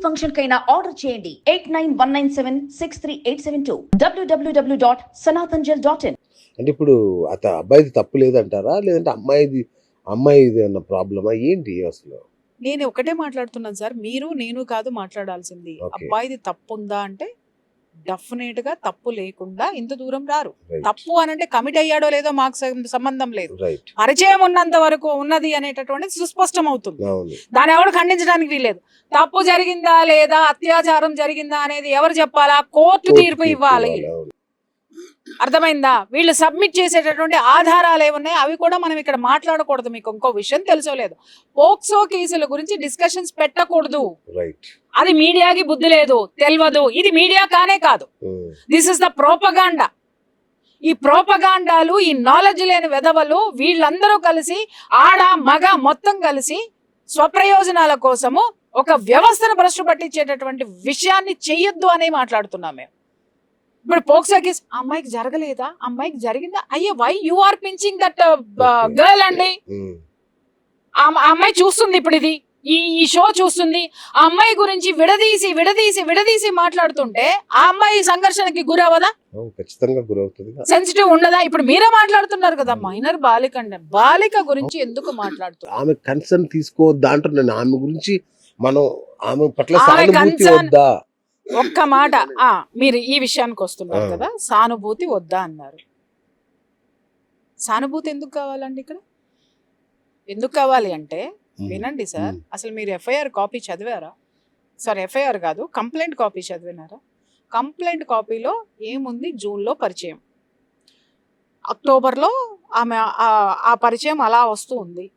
Function కైనా order చేయండి 8919763872 www.sanatanjal.in. అంటే ఇప్పుడు అబ్బాయిది తప్పు లేదంటారా, లేదంటే అమ్మాయిది అన్న ప్రాబ్లమా ఏంటి అసలు? నేను ఒకటే మాట్లాడుతున్నాను సార్, మీరు నేను కాదు మాట్లాడాల్సింది. అబ్బాయిది తప్పు ఉందా అంటే డెఫినెట్ గా తప్పు లేకుండా ఇంత దూరం రారు. తప్పు అని అంటే కమిట్ అయ్యాడో లేదో మాకు సంబంధం లేదు. పరిచయం ఉన్నంత వరకు ఉన్నది అనేటటువంటిది సుస్పష్టం అవుతుంది. దాన్ని ఎవరు ఖండించడానికి వీల్లేదు. తప్పు జరిగిందా లేదా, అత్యాచారం జరిగిందా అనేది ఎవరు చెప్పాలా? కోర్టు తీర్పు ఇవ్వాలి. అర్థమైందా? వీళ్ళు సబ్మిట్ చేసేటటువంటి ఆధారాలు ఏమున్నాయి అవి కూడా మనం ఇక్కడ మాట్లాడకూడదు. మీకు ఇంకో విషయం తెలుసోలేదు, పోక్సో కేసుల గురించి డిస్కషన్స్ పెట్టకూడదు. అది మీడియాకి బుద్ధి లేదు, తెలియదు. ఇది మీడియా కానే కాదు. This is the propaganda. ఈ ప్రోపగాండాలు, ఈ నాలెడ్జ్ లేని వెధవలు వీళ్ళందరూ కలిసి, ఆడ మగ మొత్తం కలిసి స్వప్రయోజనాల కోసము ఒక వ్యవస్థను భ్రష్టు పట్టించేటటువంటి విషయాన్ని చెయ్యొద్దు అని మాట్లాడుతున్నాం మేము. ఇప్పుడు పోక్సో కేసు అమ్మాయికి జరగలేదా, అమ్మాయికి జరిగిందా? అయ్యే why you are pinching that girl అండి. ఆ అమ్మాయి చూస్తుంది, ఇప్పుడు ఇది ఈ షో చూస్తుంది. ఆ అమ్మాయి గురించి విడదీసి విడదీసి విడదీసి మాట్లాడుతుంటే ఆ అమ్మాయి సంఘర్షణకి గురవదా? ఖచ్చితంగా గురవుతుంది. సెన్సిటివ్ ఉండదా? ఇప్పుడు మీరే మాట్లాడుతున్నారు కదా, మైనర్ బాలిక అంటే బాలిక గురించి ఎందుకు మాట్లాడుతున్నారు? ఆమె కన్సర్న్ తీసుకోవద్దా అంటున్నాను. ఆమె గురించి మనం ఆమె పట్ల సానుభూతి వద్దా? ఒక్క మాట, మీరు ఈ విషయానికి వస్తున్నారు కదా, సానుభూతి వద్దా అన్నారు. సానుభూతి ఎందుకు కావాలండి ఇక్కడ? ఎందుకు కావాలి అంటే వినండి సార్, అసలు మీరు ఎఫ్ఐఆర్ కాపీ చదివారా? సారీ, ఎఫ్ఐఆర్ కాదు, కంప్లైంట్ కాపీ చదివినారా? కంప్లైంట్ కాపీలో ఏముంది? జూన్లో పరిచయం, అక్టోబర్లో ఆమె ఆ పరిచయం అలా వస్తూ ఉంది.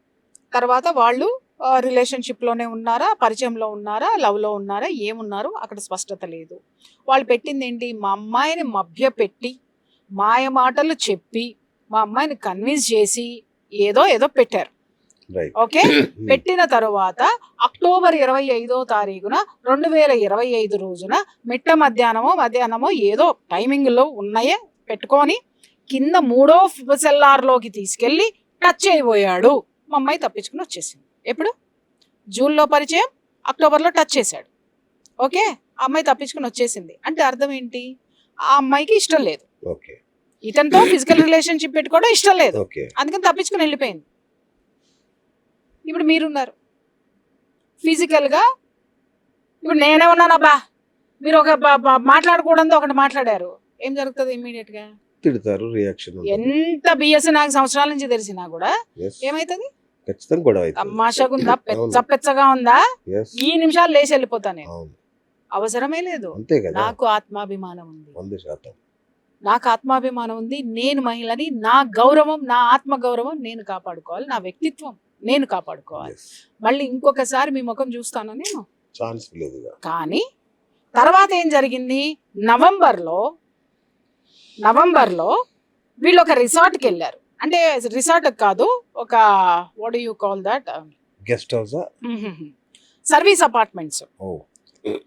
తర్వాత వాళ్ళు రిలేషన్షిప్లోనే ఉన్నారా, పరిచయంలో ఉన్నారా, లవ్లో ఉన్నారా, ఏమున్నారు అక్కడ స్పష్టత లేదు. వాళ్ళు పెట్టింది ఏంటి? మా అమ్మాయిని మభ్య పెట్టి, మాయ మాటలు చెప్పి, మా అమ్మాయిని కన్విన్స్ చేసి ఏదో పెట్టారు. ఓకే, పెట్టిన తరువాత అక్టోబర్ 25వ తారీఖున 2025 రోజున మిట్ట మధ్యాహ్నమో ఏదో టైమింగ్ లో ఉన్నాయే పెట్టుకొని కింద 3వ సెల్లార్లోకి తీసుకెళ్లి టచ్ అయిపోయాడు. మా అమ్మాయి తప్పించుకుని వచ్చేసింది. ఎప్పుడు? జూన్లో పరిచయం, అక్టోబర్లో టచ్ చేశాడు. ఓకే, ఆ అమ్మాయి తప్పించుకుని వచ్చేసింది అంటే అర్థం ఏంటి? ఆ అమ్మాయికి ఇష్టం లేదు, ఇతనితో ఫిజికల్ రిలేషన్షిప్ పెట్టుకోవడం ఇష్టం లేదు, అందుకని తప్పించుకుని వెళ్ళిపోయింది. ఇప్పుడు మీరున్నారు ఫిజికల్గా, ఇప్పుడు నేనే ఉన్నానబ్బా, మీరు ఒక మాట్లాడకూడదు ఒకటి మాట్లాడారు, ఏం జరుగుతుంది? ఇమ్మీడియట్ గా తిడతారు, రియాక్షన్. ఎంత బిఎస్ నాకు సంవత్సరాల నుంచి తెలిసినా కూడా ఏమైతుంది? తమాషాగుందా, పెచ్చగా ఉందా, ఈ నిమిషాలు లేచి వెళ్ళిపోతా నేను. అవసరమే లేదు. నాకు ఆత్మాభిమానం ఉంది, నాకు ఆత్మాభిమానం ఉంది. నేను మహిళని, నా గౌరవం, నా ఆత్మ గౌరవం నేను కాపాడుకోవాలి, నా వ్యక్తిత్వం నేను కాపాడుకోవాలి. మళ్ళీ ఇంకొకసారి మీ ముఖం చూస్తాను నేను ఛాన్స్ లేదు. కానీ తర్వాత ఏం జరిగింది? నవంబర్లో వీళ్ళు ఒక రిసార్ట్కి వెళ్ళారు. అంటే రిసార్ట్ కాదు, ఒక what do you call that, guest house, service apartments.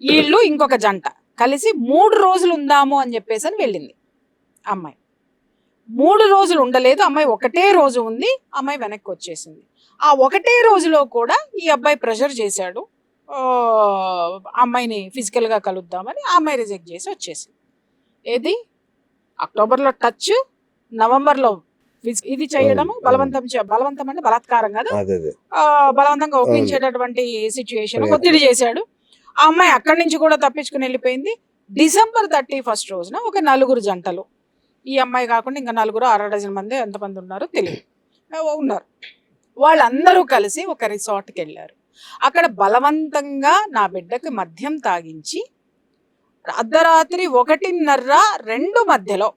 వీళ్ళు ఇంకొక జంట కలిసి 3 రోజులు ఉందాము అని చెప్పేసి అని వెళ్ళింది అమ్మాయి. 3 రోజులు ఉండలేదు అమ్మాయి, ఒకటే రోజు ఉంది. అమ్మాయి వెనక్కి వచ్చేసింది. ఆ ఒకటే రోజులో కూడా ఈ అబ్బాయి ప్రెషర్ చేశాడు, అమ్మాయిని ఫిజికల్గా కలుద్దామని. ఆ అమ్మాయి రిజెక్ట్ చేసి వచ్చేసింది. ఏది? అక్టోబర్లో టచ్, నవంబర్లో ఇది చేయడము, బలవంతం అంటే బలాత్కారం కదా, బలవంతంగా ఒప్పించేటటువంటి సిచ్యుయేషన్, ఒత్తిడి చేశాడు. ఆ అమ్మాయి అక్కడి నుంచి కూడా తప్పించుకుని వెళ్ళిపోయింది. డిసెంబర్ 31 రోజున ఒక 4 జంటలు, ఈ అమ్మాయి కాకుండా ఇంకా 4 6 మంది ఎంతమంది ఉన్నారో తెలియదు, ఉన్నారు. వాళ్ళందరూ కలిసి ఒక రిసార్ట్కి వెళ్ళారు. అక్కడ బలవంతంగా నా బిడ్డకి మద్యం తాగించి అర్ధరాత్రి 1:30-2 మధ్యలో,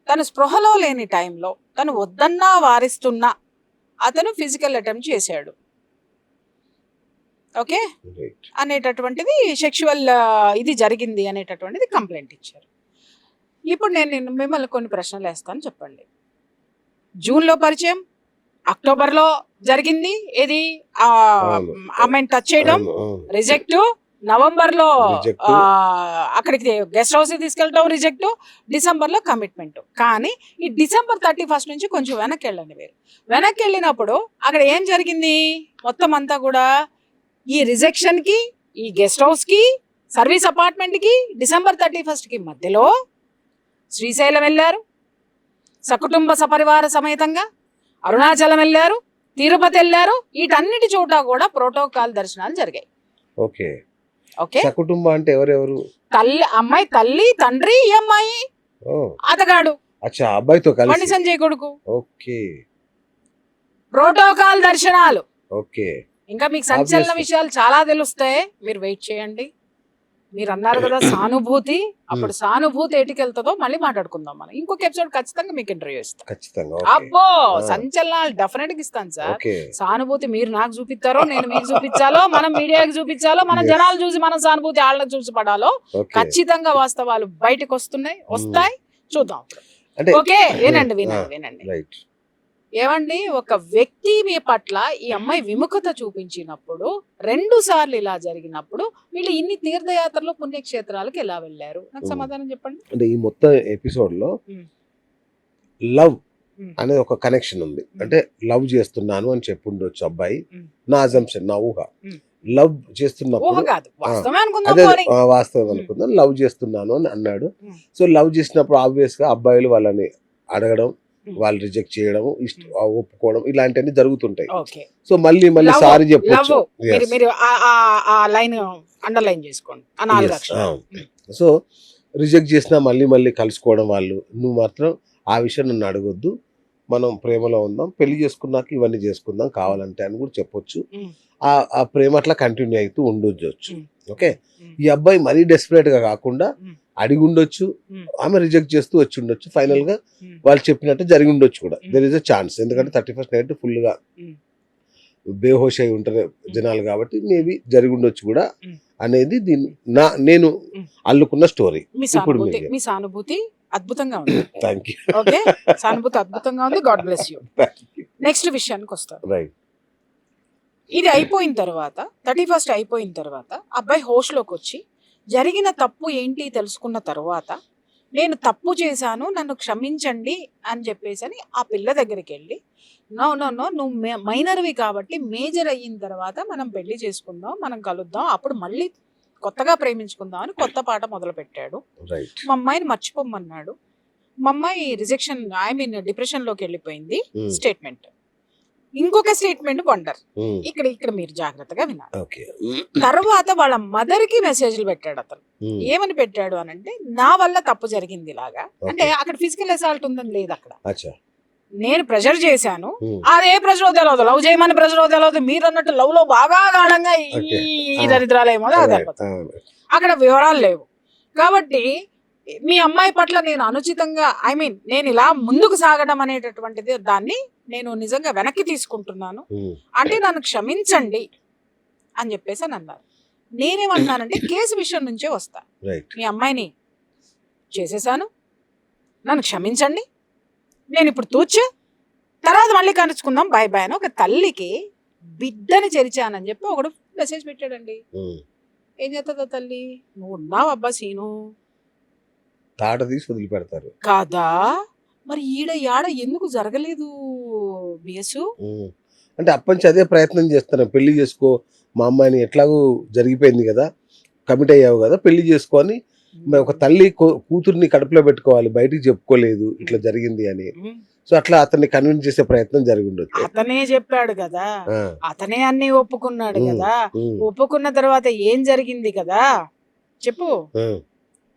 తను స్పృహలో లేని టైంలో, తను వద్దన్నా వారిస్తున్నా అతను ఫిజికల్ అటెంప్ట్ చేశాడు. ఓకే, అనేటటువంటిది సెక్షువల్ ఇది జరిగింది అనేటటువంటిది కంప్లైంట్ ఇచ్చారు. ఇప్పుడు నేను మిమ్మల్ని కొన్ని ప్రశ్నలు వేస్తాను, చెప్పండి. జూన్లో పరిచయం, అక్టోబర్లో జరిగింది ఏది? అమ్మాయిని టచ్ చేయడం, రిజెక్ట్. నవంబర్లో అక్కడికి గెస్ట్ హౌస్ తీసుకెళ్ళటం, రిజెక్ట్. డిసెంబర్లో కమిట్మెంట్. కానీ ఈ డిసెంబర్ 31 నుంచి కొంచెం వెనక్కి వెళ్ళండి మీరు. వెనక్కి వెళ్ళినప్పుడు అక్కడ ఏం జరిగింది? మొత్తం అంతా కూడా ఈ రిజెక్షన్కి ఈ గెస్ట్ హౌస్ కి సర్వీస్ అపార్ట్మెంట్ కి December 31st కి మధ్యలో శ్రీశైలం వెళ్ళారు, సకుటుంబ సపరివార సమేతంగా అరుణాచలం వెళ్ళారు, తిరుపతి వెళ్ళారు. వీటన్నిటి చోట కూడా ప్రోటోకాల్ దర్శనాలు జరిగాయి. ఓకే. ఓకే, సకుటుంబం అంటే ఎవరెవరు? అమ్మాయి తల్లి, తండ్రి, ఈ అమ్మాయి, అతగాడు, అచ్చా, అబ్బాయితో బండి కలిసి. సంజయ్ కొడుకు. ఓకే. ప్రోటోకాల్ దర్శనాలు. ఓకే. ఇంకా మీకు సంచలన Obviously. విషయాలు చాలా తెలుస్తాయి, మీరు వెయిట్ చేయండి. మీరు అన్నారు కదా సానుభూతి, అప్పుడు సానుభూతి ఎటుకెళ్తుందో మళ్ళీ మాట్లాడుకుందాం మనం. ఇంకొక ఎపిసోడ్ ఖచ్చితంగా మీకు ఇంటర్వ్యూ ఇస్తాం. ఖచ్చితంగా. అబ్బో, సంచలనాలు డెఫినెట్ గా ఇస్తాను సార్. ఓకే. సానుభూతి మీరు నాకు చూపిస్తారో, నేను మీకు చూపించాలో, మనం మీడియాకి చూపించాలో, మనం Yes. జనాలు చూసి మనం సానుభూతి వాళ్ళకి చూసి పడాలో. ఓకే. ఖచ్చితంగా వాస్తవాలు బయటకు వస్తాయి, చూద్దాం. అంటే ఓకే, వినండి వినండి వినండి. రైట్. ఏమండి, ఒక వ్యక్తి మీ పట్ల ఈ అమ్మాయి విముఖత చూపించినప్పుడు, 2 సార్లు ఇలా జరిగినప్పుడు, వీళ్ళు ఇన్ని తీర్థయాత్రలు పుణ్యక్షేత్రాలకు ఎలా వెళ్ళారు? నాకు సమాధానం చెప్పండి. అంటే ఈ మొత్తం ఎపిసోడ్ లో మ్మ్. లవ్ మ్మ్. అనేది ఒక కనెక్షన్ ఉంది. అంటే లవ్ చేస్తున్నాను అని చెప్పుండొచ్చు అబ్బాయి. నా అజంప్షన్, నా ఊహ. మ్మ్. లవ్ ఊహ చేస్తున్నప్పుడు కాదు, వాస్తవమే అనుకుందాం అదే పోనీ. వాస్తవం అనుకుందాం. లవ్ చేస్తున్నాను అని అన్నాడు. మ్మ్. సో లవ్ చేసినప్పుడు ఆబ్వియస్ గా అబ్బాయిలు వాళ్ళని అడగడం, మ్మ్. వాళ్ళు రిజెక్ట్ చేయడం, ఒప్పుకోవడం, ఇలాంటివన్నీ జరుగుతుంటాయి. ఓకే, సో మళ్ళీ లవ్, సారీ చెప్పొచ్చు. లవ్. మీరు మీరు ఆ లైన్ అండర్లైన్ చేసుకోండి, ఆ 4 అక్షరాలు. సో రిజెక్ట్ చేసినా మళ్ళీ మళ్ళీ కలుసుకోవడం, వాళ్ళు నువ్వు మాత్రం ఆ విషయం నన్ను అడగొద్దు, మనం ప్రేమలో ఉందాం, పెళ్లి చేసుకున్నాక ఇవన్నీ చేసుకుందాం కావాలంటే అని కూడా చెప్పొచ్చు. మ్మ్. ఆ ప్రేమ అట్లా కంటిన్యూ అవుతూ ఉండొచ్చు. మ్మ్. ఓకే. మ్మ్. ఈ అబ్బాయి మరీ డెస్పరేట్ గా కాకుండా మ్మ్. అడిగి ఉండొచ్చు, మ్మ్. ఆమె రిజెక్ట్ చేస్తూ వచ్చి ఉండొచ్చు, ఫైనల్ గా మ్మ్. వాళ్ళు చెప్పినట్టు జరిగి ఉండొచ్చు కూడా. మ్మ్. There is a chance. ఎందుకంటే 31st నైట్ ఫుల్ గా మ్మ్. బేహోష్ అయి ఉంటారు జనాలు కాబట్టి మేబీ జరిగి ఉండొచ్చు కూడా మ్మ్. అనేది నేను మ్మ్. అల్లుకున్న స్టోరీ. మీ ఇప్పుడు సానుభూతి, మీ సానుభూతి అద్భుతంగా ఉంది. Thank you. ఓకే, సానుభూతి అద్భుతంగా ఉంది. God bless you. నెక్స్ట్ విషయానికి వస్తాను. రైట్. ఇది అయిపోయిన తర్వాత 31st అయిపోయిన తర్వాత అబ్బాయి హోష్లోకి వచ్చి జరిగిన తప్పు ఏంటి తెలుసుకున్న తర్వాత, నేను తప్పు చేశాను, నన్ను క్షమించండి అని చెప్పేసి అని ఆ పిల్ల దగ్గరికి వెళ్ళి, నో నో నో, నువ్వు మైనర్వి కాబట్టి మేజర్ అయిన తర్వాత మనం పెళ్లి చేసుకుందాం, మనం కలుద్దాం, అప్పుడు మళ్ళీ కొత్తగా ప్రేమించుకుందాం అని కొత్త పాట మొదలు పెట్టాడు. రైట్. మా అమ్మాయిని మర్చిపోమన్నాడు. మా అమ్మాయి రిజెక్షన్, డిప్రెషన్లోకి వెళ్ళిపోయింది. స్టేట్మెంట్. ఇంకొక స్టేట్మెంట్ వండర్. ఇక్కడ మీరు జాగ్రత్తగా వినాలి. ఓకే. తర్వాత వాళ్ళ మదర్ కి మెసేజ్లు పెట్టాడు అతను. ఏమని పెట్టాడు అని అంటే, నా వల్ల తప్పు జరిగింది ఇలాగా. అంటే అక్కడ ఫిజికల్ అసాల్ట్ ఉందని లేదు అక్కడ. అచ్చా. నేను ప్రెషర్ చేశాను, అదే ప్రెషర్ తెలియదు, లవ్ చేయమని ప్రెషర్ తెలియదు, మీరు అన్నట్టు లవ్ లో బాగా గాఢంగా ఈ దరిద్రాలేమో అక్కడ వివరాలు లేవు. కాబట్టి మీ అమ్మాయి పట్ల నేను అనుచితంగా, నేను ఇలా ముందుకు సాగడం అనేటటువంటిది దాన్ని నేను నిజంగా వెనక్కి తీసుకుంటున్నాను, అంటే నన్ను క్షమించండి అని చెప్పేసి అని అన్నారు. నేనేమంటున్నానంటే కేసు విషయం నుంచే వస్తా. మీ అమ్మాయిని చేసేసాను, నన్ను క్షమించండి, నేను ఇప్పుడు తూచు, తర్వాత మళ్ళీ కలుసుకుందాం, బాయ్ బాయ్ అని ఒక తల్లికి బిడ్డని చెరిచానని చెప్పి ఒకడు మెసేజ్ పెట్టాడండి. ఏం చేస్తుందో తల్లి, నువ్వు ఉన్నావు అబ్బా సీను, తాట తీసి వదిలిపెడతారు కాదా? మరి యాడ ఎందుకు జరగలేదు బిఎస్? అంటే అప్పటి అదే ప్రయత్నం చేస్తాను, పెళ్లి చేసుకో, మా అమ్మాయిని ఎట్లాగూ జరిగిపోయింది కదా, కమిట్ అయ్యావు కదా, పెళ్లి చేసుకొని ఒక తల్లి కూతుర్ని కడుపులో పెట్టుకోవాలి, బయటికి చెప్పుకోలేదు ఇట్లా జరిగింది అని. సో అట్లా అతన్ని కన్విన్స్ చేసే ప్రయత్నం జరిగి ఉండొచ్చు. అతనే చెప్పాడు కదా, అతనే అన్ని ఒప్పుకున్నాడు కదా, ఒప్పుకున్న తర్వాత ఏం జరిగింది కదా చెప్పు.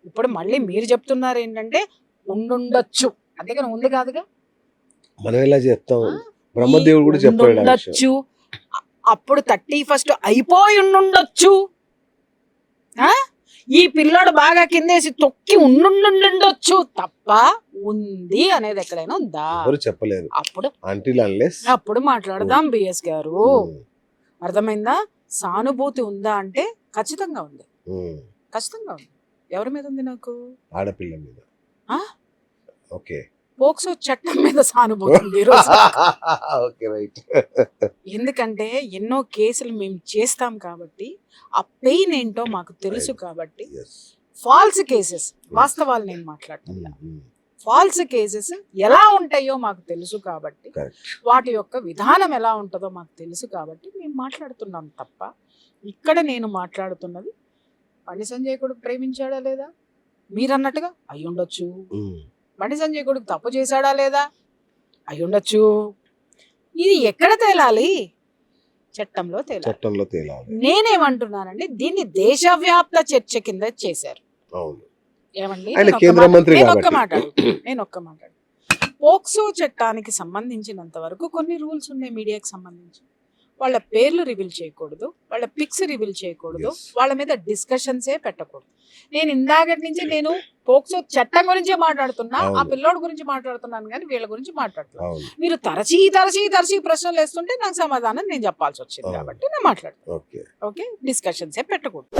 ఇప్పుడు మళ్ళీ మీరు చెప్తున్నారు ఏంటంటే ఉండుండొచ్చు, అంతేగాని ఉంది కాదుగా. మనం ఎలా చెప్తాం, బ్రహ్మదేవుడు కూడా చెప్పాడు అప్పుడు 31st అయిపోయి ఉండుండొచ్చు, ఈ పిల్లోడు బాగా కిందేసి తొక్కి ఉండుండొచ్చు తప్ప ఉంది అనేది ఎక్కడైనా ఉందా? చెప్పలేదు. అప్పుడు మాట్లాడదాం బిఎస్ గారు. అర్థమైందా? సానుభూతి ఉందా అంటే ఖచ్చితంగా ఉంది, ఖచ్చితంగా ఉంది. ఎవరి మీద ఉంది? నాకు ఆడపిల్ల మీద. ఓకే. పోక్సో చట్టం మీద సానుభూతి ఉంది. ఎందుకంటే ఎన్నో కేసులు మేము చేస్తాం కాబట్టి ఆ పెయిన్ ఏంటో మాకు తెలుసు కాబట్టి. ఫాల్స్ కేసెస్, వాస్తవాలు నేను మాట్లాడుతున్నా, ఫాల్స్ కేసెస్ ఎలా ఉంటాయో మాకు తెలుసు కాబట్టి, వాటి యొక్క విధానం ఎలా ఉంటుందో మాకు తెలుసు కాబట్టి మేము మాట్లాడుతున్నాం తప్ప ఇక్కడ నేను మాట్లాడుతున్నది బండి సంజయ్ కొడుకు ప్రేమించాడా లేదా మీరు అన్నట్టుగా అయ్యుండొచ్చు. బండి సంజయ్ కొడుకు తప్పు చేశాడా లేదా అయ్యుండొచ్చు. ఇది ఎక్కడ తేలాలి? చట్టంలో తేలాలి. నేనేమంటున్నానండి, దీన్ని దేశవ్యాప్త చర్చ కింద చేశారు. ఏమండి, నేను ఒక్క మాట పోక్సో చట్టానికి సంబంధించినంత వరకు కొన్ని రూల్స్ ఉన్నాయి. మీడియాకి సంబంధించి వాళ్ళ పేర్లు రివీల్ చేయకూడదు, వాళ్ళ పిక్స్ రివీల్ చేయకూడదు, వాళ్ళ మీద డిస్కషన్సే పెట్టకూడదు. నేను ఇందాకటి నుంచి నేను పోక్సో చట్టం గురించే మాట్లాడుతున్నా, ఆ పిల్లోడి గురించి మాట్లాడుతున్నాను కానీ వీళ్ళ గురించి మాట్లాడుతున్నాను. మీరు తరచీ ప్రశ్నలు వేస్తుంటే నాకు సమాధానం నేను చెప్పాల్సి వచ్చింది కాబట్టి నేను మాట్లాడుతున్నాను. ఓకే, డిస్కషన్సే పెట్టకూడదు.